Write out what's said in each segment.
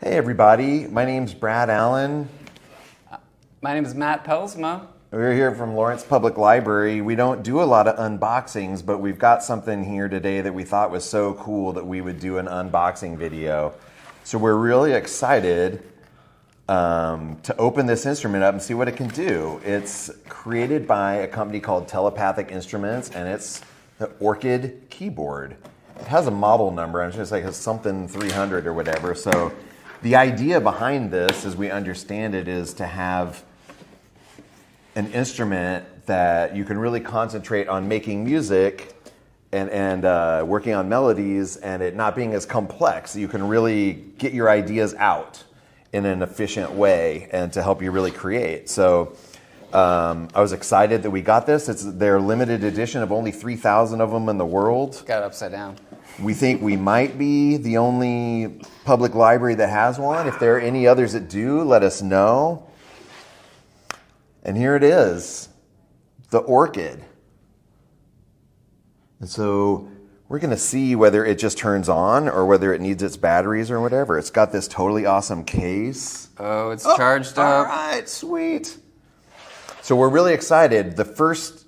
Hey everybody, my name's Brad Allen. My name is Matt Pelsma. We're here from Lawrence Public Library. We don't do a lot of unboxings, but we've got something here today that we thought was so cool that we would do an unboxing video. So we're really excited to open this instrument up and see what it can do. It's created by a company called Telepathic Instruments, and it's the Orchid keyboard. It has a model number. I'm just like it's something 300 or whatever. So the idea behind this, as we understand it, is to have an instrument that you can really concentrate on making music and working on melodies, and it not being as complex. You can really get your ideas out in an efficient way and to help you really create. So I was excited that we got this. It's their limited edition of only 3,000 of them in the world. Got it upside down. We think we might be the only public library that has one. If there are any others that do, let us know. And here it is, the Orchid. And so we're going to see whether it just turns on or whether it needs its batteries or whatever. It's got this totally awesome case. Oh, it's charged up. All right, sweet. So we're really excited. The first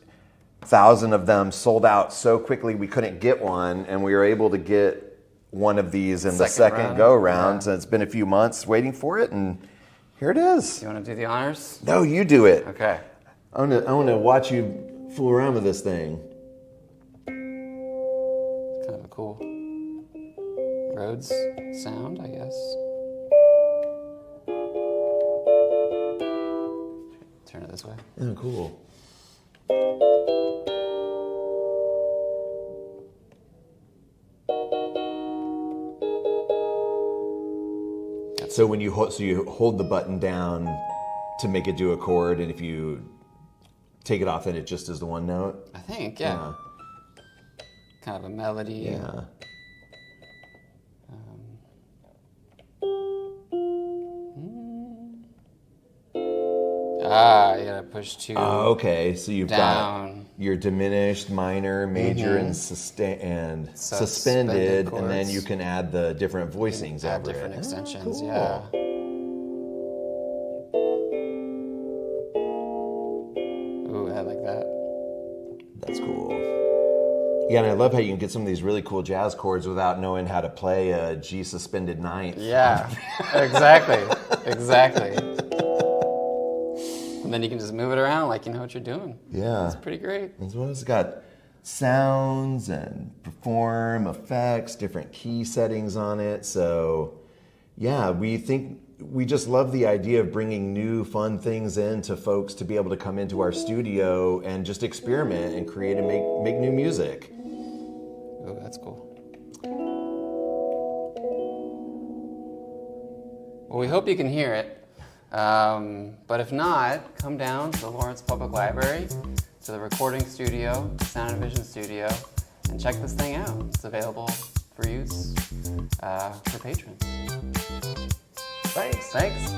1,000 of them sold out so quickly we couldn't get one, and we were able to get one of these in the second go-round. So it's been a few months waiting for it, and here it is. You want to do the honors? No, you do it. Okay. I want to watch you fool around with this thing. It's kind of a cool Rhodes sound, I guess. Turn it this way. Oh, cool. So when you hold the button down to make it do a chord, and if you take it off, then it just is the one note? I think, yeah. Kind of a melody. Yeah. You gotta push two. Oh, okay. So you've down. got your diminished, minor, major, and suspended, Suspended and then chords. you can add the different voicings Add over different it. extensions, Cool. yeah. Ooh, I like that. That's cool. Yeah, and I love how you can get some of these really cool jazz chords without knowing how to play a G suspended ninth. Yeah, exactly, exactly. And then you can just move it around like you know what you're doing. Yeah. It's pretty great. As well as it's got sounds and perform effects, different key settings on it. So yeah, we just love the idea of bringing new fun things in to folks to be able to come into our studio and just experiment and create and make new music. Oh, that's cool. Well, we hope you can hear it. But if not, come down to the Lawrence Public Library, to the recording studio, Sound and Vision studio, and check this thing out. It's available for use for patrons. Thanks. Thanks.